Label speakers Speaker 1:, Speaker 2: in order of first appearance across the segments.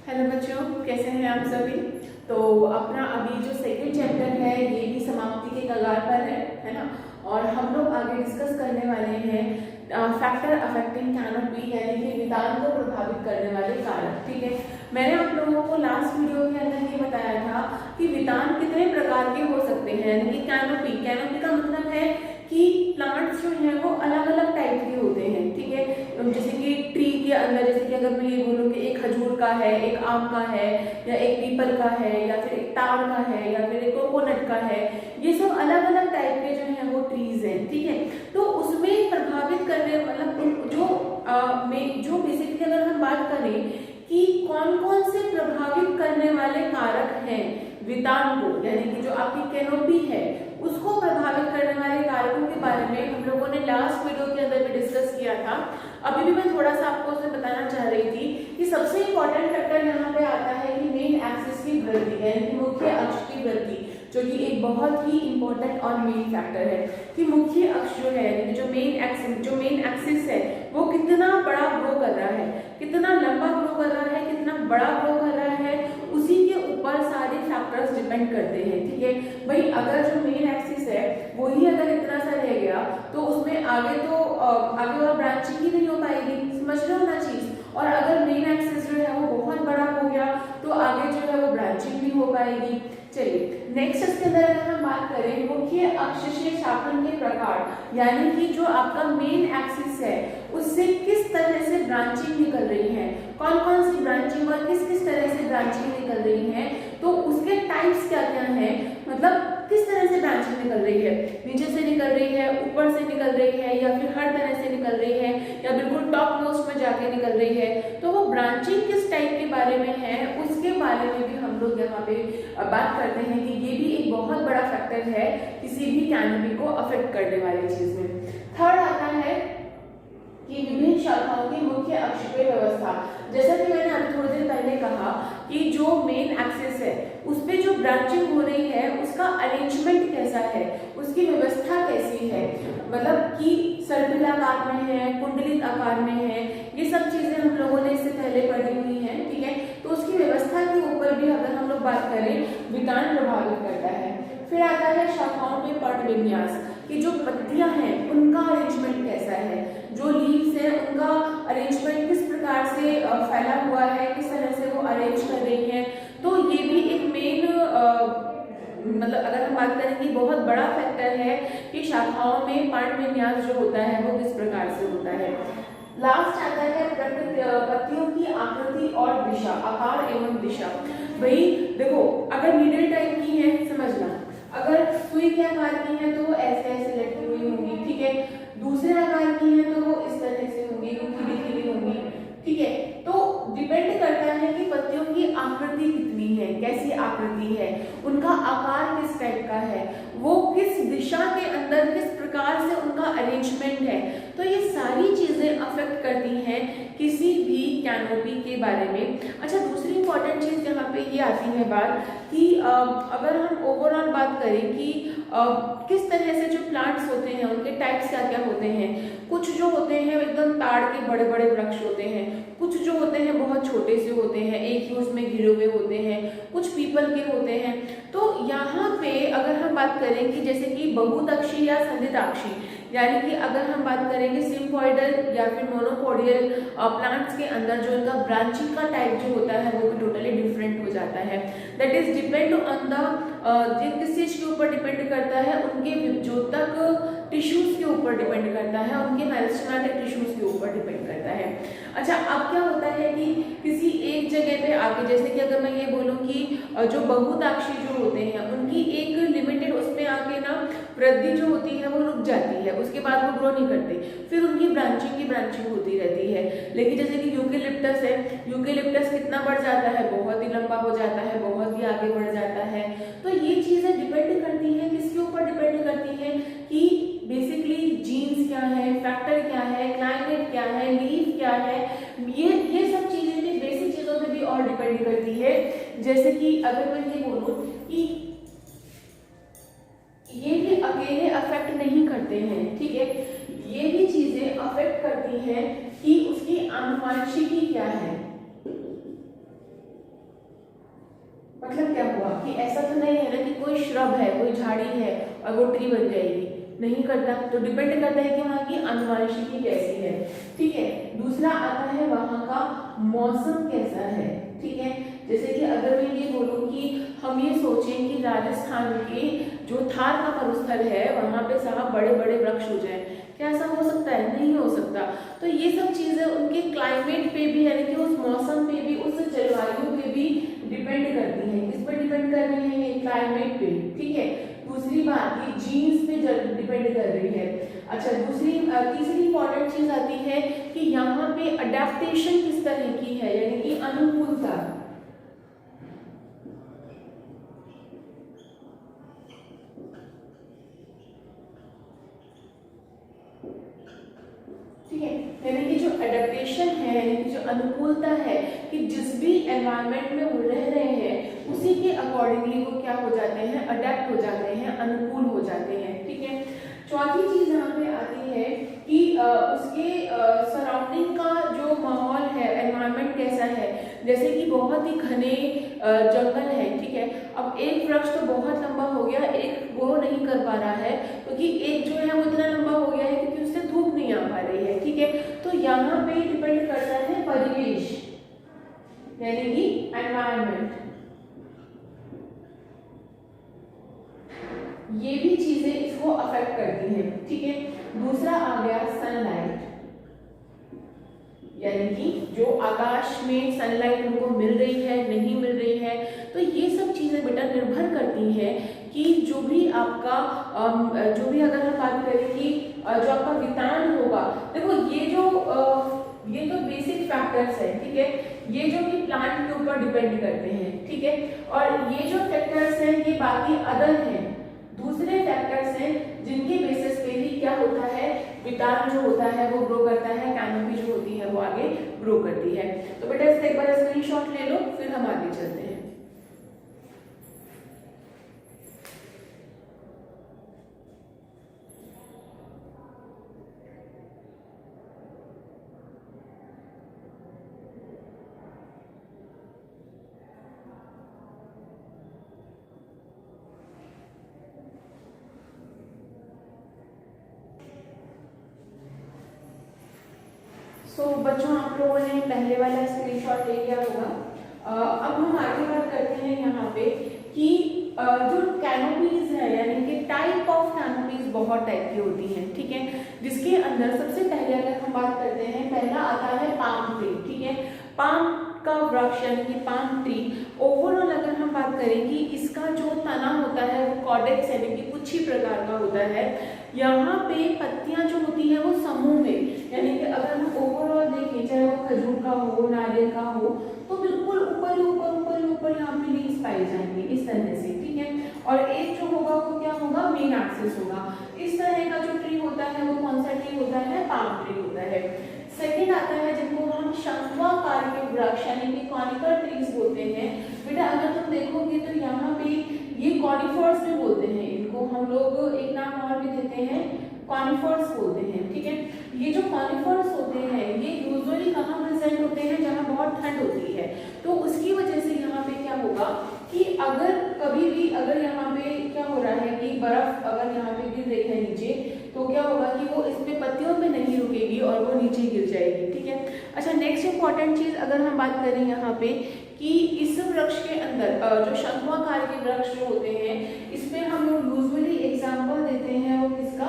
Speaker 1: Hello बच्चों, कैसे हैं आप सभी। तो अपना अभी जो सेकंड चैप्टर है ये भी समाप्ति के कगार पर है ना। और हम लोग आगे डिस्कस करने वाले हैं फैक्टर अफेक्टिंग कैनोपी, यानी कि वितान को प्रभावित करने वाले कारक। ठीक है, मैंने आप लोगों को लास्ट वीडियो के अंदर ये बताया था कि वितान कितने प्रकार के हो सकते हैं, यानी कि कैनोपी का मतलब है कि प्लांट्स जो हैं वो अलग अलग टाइप के होते हैं। ठीक है, जैसे कि ट्री के अंदर, जैसे कि अगर मैं ये बोलूँ कि एक खजूर का है, एक आम का है, या एक पीपल का है, या फिर एक ताड़ का है, या फिर एक कोकोनट का है, ये सब अलग अलग टाइप के जो है वो ट्रीज हैं। ठीक है, तो उसमें प्रभावित करने मतलब जो बेसिकली अगर हम बात करें कि कौन कौन से प्रभावित करने वाले कारक हैं वितान को, यानी कि जो आपकी कैनोपी है उसको प्रभावित करने वाले कारकों के बारे में हम लोगों ने लास्ट वीडियो के अंदर भी डिस्कस किया था। अभी भी मैं थोड़ा सा आपको उसमें बताना चाह रही थी कि सबसे इंपॉर्टेंट फैक्टर यहाँ पे आता है कि मेन एक्सिस की वृद्धि, यानी कि मुख्य अक्ष की वृद्धि, जो कि एक बहुत ही इंपॉर्टेंट और मेन फैक्टर है कि मुख्य अक्ष जो है, यानी जो मेन एक्सिस है वो कितना बड़ा ग्रो कर रहा है, कितना लंबा ग्रो कर रहा है, कितना बड़ा ग्रो कर रहा है, उसी के ऊपर सारे फैक्टर्स डिपेंड करते हैं। ठीक है भाई, अगर जो मेन एक्सिस है वही अगर इतना सा रह गया तो उसमें आगे और ब्रांचिंग ही नहीं हो पाएगी, समझ रहे हो ना चीज। और अगर मेन एक्सिस जो है वो बहुत बड़ा हो गया तो आगे जो है वो ब्रांचिंग भी हो पाएगी। चलिए नेक्स्ट इसके अंदर अगर हम बात करें मुख्य अक्ष से शाखन के प्रकार, यानी कि जो आपका मेन एक्सिस है उससे किस तरह से ब्रांचिंग निकल रही है, कौन कौन सी ब्रांचिंग और किस किस तरह से ब्रांचिंग निकल रही है, तो उसके टाइप्स क्या क्या है, मतलब किस तरह से ब्रांचिंग निकल रही है, नीचे से निकल रही है, ऊपर से निकल रही है, या फिर हर तरह से निकल रही है, या बिल्कुल टॉप मोस्ट में जाके निकल रही है, तो वो ब्रांचिंग किस टाइप के बारे में है उसके बारे में भी हम लोग यहाँ पे बात करते हैं कि ये भी एक बहुत बड़ा फैक्टर है किसी भी कैनोपी को अफेक्ट करने वाली चीज में। थर्ड आता है कि विभिन्न शाखाओं की मुख्य अक्ष पे व्यवस्था। जैसा कि मैंने अभी थोड़ी देर पहले कहा कि जो मेन एक्सिस है उस पे जो ब्रांचिंग हो रही है उसका अरेंजमेंट कैसा है, उसकी व्यवस्था कैसी है, मतलब कि सर्पिल आकार में है, कुंडलित आकार में है, ये सब चीजें हम लोगों ने इससे पहले पढ़ी हुई हैं। ठीक है, तो उसकी व्यवस्था के ऊपर भी अगर हम लोग बात करें वितान प्रभावित करता है। फिर आता है शाखाओं में पट विन्यास, कि जो पत्तियां हैं उनका अरेंजमेंट कैसा है, जो लीव्स है उनका अरेंजमेंट किस प्रकार से फैला हुआ है, किस तरह से वो अरेंज कर रही है। तो ये भी एक मेन मतलब अगर हम बात करें कि बहुत बड़ा फैक्टर है कि शाखाओं में पर्ण विन्यास जो होता है वो किस प्रकार से होता है। लास्ट आता है पत्तियों की आकृति और दिशा, आकार एवं दिशा। भाई देखो, अगर नीडल टाइप की है समझना, अगर सुई के आकार की है तो वो ऐसे ऐसे लटकी हुई होंगी। ठीक है, दूसरे आकार की है तो वो इस तरह से होंगी, खिली खिली होंगी। ठीक है, तो डिपेंड करता है कि पत्तियों की आकृति कितनी है, कैसी आकृति है, उनका आकार किस टाइप का है, वो किस दिशा के अंदर किस प्रकार से उनका अरेंजमेंट है। तो ये सारी चीजें अफेक्ट करती हैं किसी भी कैनोपी के बारे में। अच्छा, दूसरी इंपॉर्टेंट चीज यहाँ पे ये आती है बात कि अगर हम ओवरऑल बात करें कि किस तरह से जो प्लांट्स होते हैं उनके टाइप्स क्या क्या होते हैं। कुछ जो होते हैं एकदम ताड़ के बड़े बड़े वृक्ष होते हैं, कुछ जो होते हैं बहुत छोटे से होते हैं, एक ही उसमें घिरे हुए होते हैं, कुछ पीपल के होते हैं। तो यहाँ पे अगर हम बात करें कि जैसे कि बहुतक्षी या संधिताक्षी, यानी कि अगर हम बात करेंगे सिम्फॉइडल या फिर मोनोपोडियल प्लांट्स के अंदर जो इनका ब्रांचिंग का टाइप जो होता है वो भी टोटली डिफरेंट हो जाता है। That is depend on the किस चीज के ऊपर डिपेंड करता है, उनके विभोजक टिश्यूज के ऊपर डिपेंड करता है, उनके मेरिस्टेमेटिक टिश्यूज के ऊपर डिपेंड करता है। अच्छा, अब क्या होता है कि किसी एक जगह पे आके, जैसे कि अगर मैं ये बोलूँ कि जो बहुताक्षी जो होते हैं उनकी एक लिमिटेड उसमें आके ना वृद्धि जो होती है वो रुक जाती है, उसके बाद वो ग्रो नहीं करते, फिर उनकी ब्रांचिंग होती रहती है। लेकिन जैसे कि यूकेलिप्टस है, यूकेलिप्टस कितना बढ़ जाता है, बहुत ही लंबा हो जाता है, बहुत ही आगे बढ़ जाता है। तो ये चीजें डिपेंड करती हैं, किसके ऊपर डिपेंड करती हैं कि बेसिकली जीन्स क्या है, फैक्टर क्या है, क्लाइमेट क्या है, लीफ क्या है, ये सब चीजें भी बेसिक चीजों पे भी और डिपेंड करती है। जैसे कि अगर मैं ये बोलूं कि ये भी अकेले अफेक्ट नहीं करते हैं। ठीक है, ये भी चीजें अफेक्ट करती हैं कि उसकी आनुवांशिकी क्या है, मतलब क्या हुआ कि ऐसा तो नहीं है ना कि कोई श्रब है, कोई झाड़ी है और वो ट्री बन जाएगी, नहीं करता। तो डिपेंड करता है कि वहाँ की आनुवंशिकी कैसी है, ठीक है। दूसरा आता है वहाँ का मौसम कैसा है, ठीक है। जैसे कि अगर मैं ये बोलूँ कि हम ये सोचें कि राजस्थान के जो थार का मरुस्थल है वहाँ पे साहब बड़े बड़े वृक्ष हो जाए, क्या ऐसा हो सकता है? नहीं हो सकता। तो ये सब चीजें उनके क्लाइमेट पे भी, यानी कि उस मौसम पे भी, उस जलवायु पे भी डिपेंड करती है। किस पे डिपेंड कर रही है? ये क्लाइमेट पे, ठीक है। दूसरी बात ये जीन्स पे डिपेंड कर रही है। अच्छा, तीसरी इंपॉर्टेंट चीज आती है कि यहाँ पे अडेप्टेशन किस तरह की है, यानी कि अनुकूलता। ठीक है, यानी कि जो एडेप्टेशन है, यानी कि जो अनुकूलता है कि जिस भी एनवायरनमेंट में वो रह रहे हैं उसी के अकॉर्डिंगली वो क्या हो जाते हैं? अडेप्ट हो जाते हैं, अनुकूल हो जाते हैं, ठीक है। चौथी चीज यहाँ पे आती है कि उसके सराउंडिंग का जो माहौल है, एनवायरनमेंट कैसा है। जैसे कि बहुत ही घने जंगल है, ठीक है। अब एक वृक्ष तो बहुत लंबा हो गया, एक वो नहीं कर पा रहा है क्योंकि एक जो है वो इतना लंबा हो गया है क्योंकि उससे धूप नहीं आ पा रही है, ठीक है। तो यहाँ पे डिपेंड करता है परिवेश, यानी कि एनवायरनमेंट। ये भी चीजें इसको अफेक्ट करती हैं, ठीक है। दूसरा आ गया सनलाइट, यानी कि जो आकाश में सनलाइट उनको मिल रही है, नहीं मिल रही है। तो ये सब चीजें बेटा निर्भर करती है कि जो भी आपका अगर हम बात करें कि जो आपका वितान होगा, देखो ये तो बेसिक फैक्टर्स है, ठीक है। ये जो कि प्लांट के ऊपर डिपेंड करते हैं, ठीक है। और ये जो फैक्टर्स हैं ये बाकी अदर हैं, दूसरे फैक्टर्स हैं जिनके बेसिस पे ही क्या होता है? वितान जो होता है वो ग्रो करता है, कैनोपी जो होती है वो आगे ग्रो करती है। तो बेटा इसका एक बार स्क्रीनशॉट ले लो, फिर हम आगे चलते हैं। बच्चों आप लोगों ने पहले वाला स्क्रीनशॉट ले लिया होगा। अब हम आगे बात करते हैं यहाँ पे कि जो कैनोपीज है, यानी कि टाइप ऑफ कैनोपीज बहुत टाइप की होती हैं, ठीक है। जिसके अंदर सबसे पहले अगर हम बात करते हैं, पहला आता है पाम ट्री, ठीक है। पाम का वृक्ष यानी कि पाम ट्री, ओवरऑल अगर हम बात करें कि इसका जो तना होता है वो कॉर्डेक्स यानी कि पुच्छी प्रकार का होता है। यहाँ पे पत्तियां जो होती है वो समूह में, यानी कि अगर हम ओवरऑल देखें, चाहे वो खजूर का हो, नारियल का हो, तो बिल्कुल ऊपर ऊपर यहाँ पे लीव्स पाई जाएंगे इस तरह से, ठीक है। और एक जो होगा वो क्या होगा? मेन एक्सिस होगा। इस तरह का जो ट्री होता है वो कौन सा ट्री होता है? पाम ट्री होता है। सेकेंड आता है जिनको हम शंक्वाकार के वृक्ष यानी कि कॉनिफर ट्रीज बोलते हैं। बेटा अगर तुम देखोगे तो यहाँ पे ये कॉनिफर्स भी बोलते हैं, इनको हम लोग एक नाम और भी देते हैं, कॉनिफर्स बोलते हैं, ठीक है। ये जो कॉनिफर्स होते हैं ये यूजुअली कहाँ प्रेजेंट होते हैं? जहाँ बहुत ठंड होती है। तो उसकी वजह से यहाँ पे क्या होगा कि अगर कभी भी अगर यहाँ पे क्या हो रहा है कि बर्फ अगर यहाँ पे गिर रही है नीचे, तो क्या होगा कि वो इसमें पत्तियों पे नहीं रुकेगी और वो नीचे गिर जाएगी, ठीक है। अच्छा, नेक्स्ट इंपॉर्टेंट चीज अगर हम बात करें यहाँ पे कि इस वृक्ष के अंदर जो शंक्वाकार के वृक्ष जो होते हैं, इसमें हम लोग यूजुअली एग्जाम्पल देते हैं वो किसका?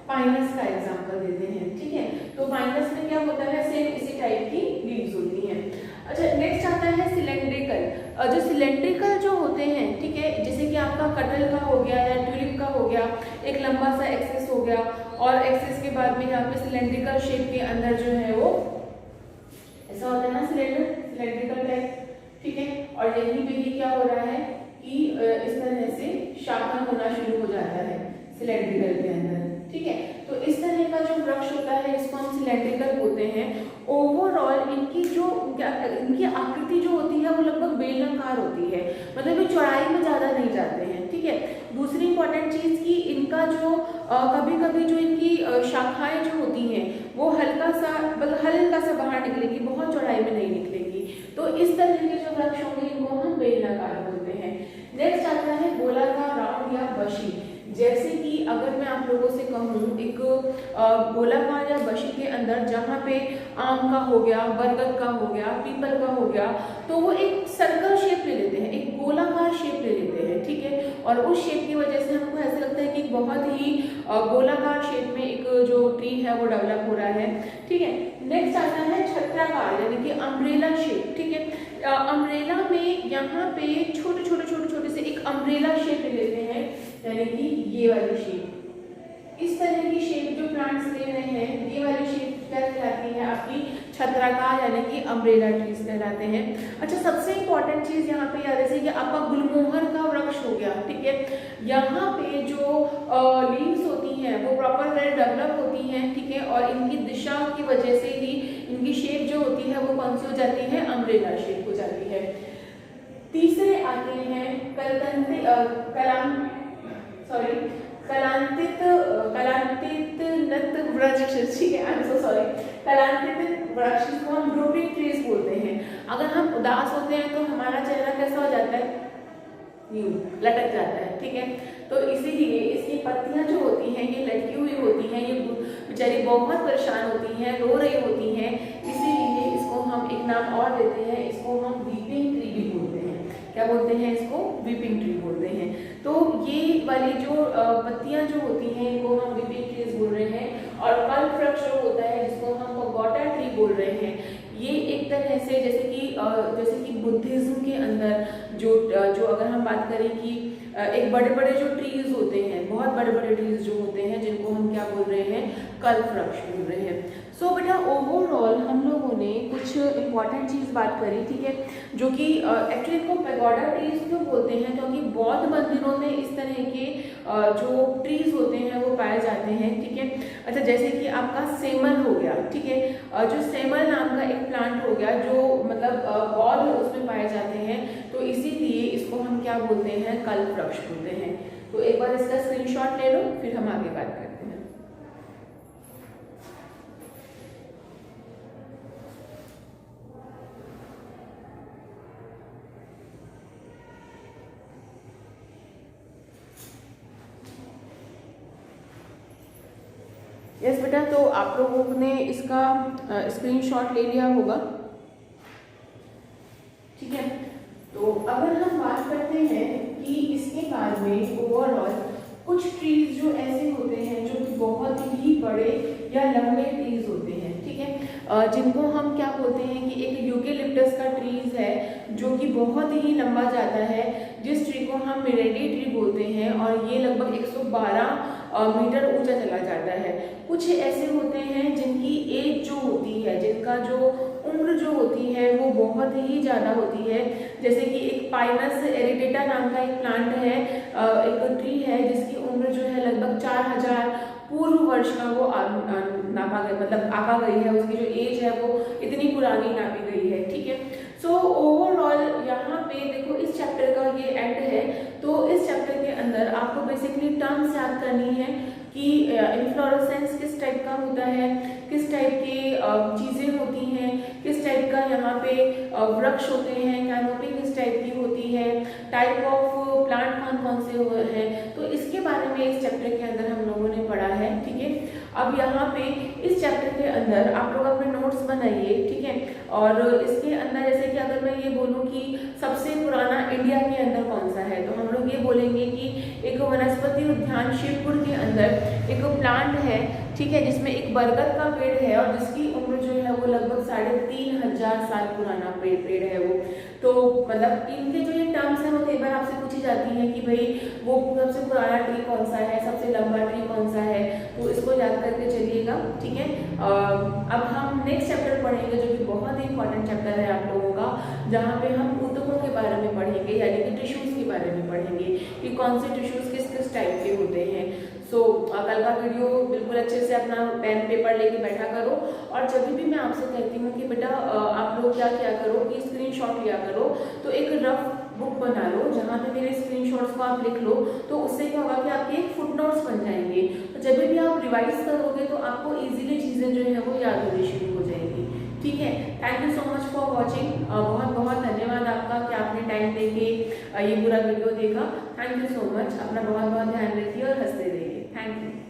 Speaker 1: पाइनस का एग्जाम्पल देते हैं, ठीक है। तो पाइनस में क्या होता है? सेम इसी टाइप की लीव्स होती हैं। अच्छा, नेक्स्ट आता है सिलेंड्रिकल। जो सिलेंड्रिकल जो होते हैं, ठीक है, जैसे कि आपका कटल का हो गया या ट्यूलिप का हो गया, एक लंबा सा एक्सेस हो गया और एक्सेस के बाद में यहाँ पे सिलेंड्रिकल शेप के अंदर जो है वो ऐसा होता है ना, सिलेंड्रिकल टाइप, ठीक है। और यहीं पे ही क्या हो रहा है कि इस तरह से शाखा होना शुरू हो जाता है सिलेंड्रिकल के अंदर, ठीक है। तो इस तरह का जो वृक्ष होता है इसको हम सिलेंड्रिकल बोलते हैं। ओवरऑल इनकी आकृति जो होती है वो लगभग बेलनाकार होती है, मतलब ये चौड़ाई में ज्यादा नहीं जाते हैं, ठीक है। दूसरी इंपॉर्टेंट चीज कि इनका जो कभी कभी जो इनकी शाखाएं जो होती हैं वो हल्का सा बाहर निकलेगी, बहुत चौड़ाई में नहीं निकलेगी। तो इस तरह के जो वृक्ष होंगे इनको हम बेल बेलनाकार बोलते हैं। नेक्स्ट आता है गोलाकार, राउंड या बशी। जैसे कि अगर मैं आप लोगों से कहूँ एक गोलाकार या बशी के अंदर जहाँ पे आम का हो गया, बरगद का हो गया, पीपल का हो गया, तो वो एक सर्कल शेप ले लेते हैं, एक गोलाकार शेप ले लेते हैं, ठीक है। और उस शेप की वजह से हमको ऐसा लगता है कि बहुत ही गोलाकार शेप में एक जो ट्री है वो डेवलप हो रहा है, ठीक है। नेक्स्ट आता है छत्राकार यानी कि अम्ब्रेला शेप, ठीक है। अम्ब्रेला में यहाँ पे छोटे छोटे छोटे छोटे से एक अम्ब्रेला शेप ले लेते हैं, यानी कि ये वाली शेप, इस तरह की शेप जो प्लांट्स ले रहे हैं, ये वाली शेप क्या कहलाती है आपकी छत्राकार यानी कि अम्ब्रेला ट्रीज कहलाते हैं। अच्छा, सबसे इंपॉर्टेंट चीज यहाँ पे याद है कि आपका गुलमोहर का वृक्ष हो गया, ठीक है। यहाँ पे जो लीव्स होती हैं वो प्रॉपर वे डेवलप होती हैं, ठीक है, और इनकी दिशा की वजह से ही इनकी शेप जो होती है वो कौन सी हो जाती है, अम्ब्रेला शेप हो जाती है। तीसरे आते हैं कलांतित नत वृक्ष, ठीक है, आई एम सो सॉरी, कलांतित वृक्ष को हम ड्रूपिंग ट्रीज बोलते हैं। अगर हम उदास होते हैं तो हमारा चेहरा कैसा हो जाता है, यूं लटक जाता है, ठीक है। तो इसीलिए इसकी पत्तियां जो होती हैं ये लटकी हुई होती हैं, ये बेचारी बहुत परेशान होती हैं, रो रही होती हैं, इसीलिए इसको हम एक नाम और देते हैं, इसको हम वीपिंग ट्री भी बोलते हैं। क्या बोलते हैं इसको, वीपिंग ट्री बोलते हैं। तो ये वाली जो पत्तियां जो होती हैं इनको हम वीपिंग ट्रीज बोल रहे हैं। और कल्प वृक्ष जो होता है जिसको हम पगोडा ट्री बोल रहे हैं, ये एक तरह से जैसे कि बुद्धिज्म के अंदर जो अगर हम बात करें कि एक बड़े बड़े जो ट्रीज होते हैं, बहुत बड़े बड़े ट्रीज जो होते हैं जिनको हम क्या बोल रहे हैं, कल्प वृक्ष बोल रहे हैं। सो बेटा ओवरऑल हम लोगों ने कुछ इंपॉर्टेंट चीज़ बात करी, ठीक है, जो कि एक्चुअली इनको पैगोडा ट्रीज क्यों बोलते हैं, क्योंकि बौद्ध मंदिरों में इस तरह के जो ट्रीज होते हैं वो पाए जाते हैं, ठीक है। अच्छा, जैसे कि आपका सेमल हो गया, ठीक है, जो सेमल नाम का एक प्लांट हो गया जो मतलब बौद्ध उसमें पाए जाते हैं, तो इसीलिए इसको हम क्या बोलते हैं, कल्प वृक्ष बोलते हैं। तो एक बार इसका स्क्रीनशॉट ले लो, फिर हम आगे बात करते हैं। यस बेटा, तो आप लोगों ने इसका स्क्रीनशॉट ले लिया होगा, ठीक है। तो अगर हम बात करते हैं कि इसके बाद में ओवरऑल कुछ ट्रीज जो ऐसे होते हैं जो कि बहुत ही बड़े या लंबे ट्रीज होते हैं, ठीक है, जिनको हम क्या बोलते हैं कि एक यूकेलिप्टस का ट्रीज है जो कि बहुत ही लंबा जाता है, जिस ट्री को हम मिरेडी ट्री बोलते हैं, और ये लगभग 112 मीटर ऊंचा चला जाता है। कुछ ऐसे होते हैं जिनकी एज जो होती है, जिनका जो उम्र जो होती है वो बहुत ही ज़्यादा होती है, जैसे कि एक पाइनस एरिडेटा नाम का एक प्लांट है, एक ट्री है जिसकी उम्र जो है लगभग 4000 पूर्व वर्ष का वो नापा गया, मतलब आका गई है, उसकी जो एज है वो इतनी पुरानी नापी गई है, ठीक है। सो ओवरऑल यहाँ पे देखो इस चैप्टर का ये एंड है, तो इस चैप्टर के अंदर आपको बेसिकली टर्म्स याद करनी है कि इन्फ्लोरेसेंस किस टाइप का होता है, किस टाइप की चीज़ें होती हैं, किस टाइप का यहाँ पे वृक्ष होते हैं, कैनोपी किस टाइप की होती है, टाइप ऑफ प्लांट कौन कौन से हैं, तो इसके बारे में इस चैप्टर के अंदर हम लोगों ने पढ़ा है, ठीक है। अब यहाँ पे इस चैप्टर के अंदर आप लोग अपने नोट्स बनाइए, ठीक है, और इसके अंदर जैसे कि अगर मैं ये बोलूँ कि सबसे पुराना इंडिया के अंदर कौन सा है, तो हम लोग ये बोलेंगे कि एक वनस्पति उद्यान शिवपुर के अंदर एक प्लांट है, ठीक है, जिसमें एक बरगद का पेड़ है और जिसकी उम्र जो है वो लगभग 3500 साल पुराना पेड़ है वो। तो मतलब इनके जो ये टर्म्स हैं वो कई बार आपसे पूछी जाती हैं कि भाई वो सबसे पुराना ट्री कौन सा है, सबसे लंबा ट्री कौन सा है, तो इसको याद करके चलिएगा, ठीक है। अब हम नेक्स्ट चैप्टर पढ़ेंगे जो कि बहुत ही इंपॉर्टेंट चैप्टर है आप लोगों का, जहाँ पे हम ऊतकों के बारे में पढ़ेंगे, यानी कि टिश्यूज़ के बारे में पढ़ेंगे कि कौन से टिश्यूज़ किस किस टाइप के होते हैं। सो कल का वीडियो बिल्कुल अच्छे से अपना पेन पेपर लेके बैठा करो, और जब भी मैं आपसे कहती हूँ कि बेटा आप लोग क्या करो कि स्क्रीनशॉट लिया करो, तो एक रफ बुक बना लो जहाँ पे मेरे स्क्रीनशॉट्स को आप लिख लो, तो उससे क्या होगा कि आपके एक फुटनोट्स बन जाएंगे, तो जब भी आप रिवाइज करोगे तो आपको इजीली चीज़ें जो है वो याद होनी शुरू हो जाएंगी, ठीक है। Thank you so much for watching, बहुत बहुत धन्यवाद आपका कि आपने टाइम देके ये पूरा वीडियो देखा। Thank you so much. अपना बहुत बहुत ध्यान रखिए और हंसते रहिए। Thank you.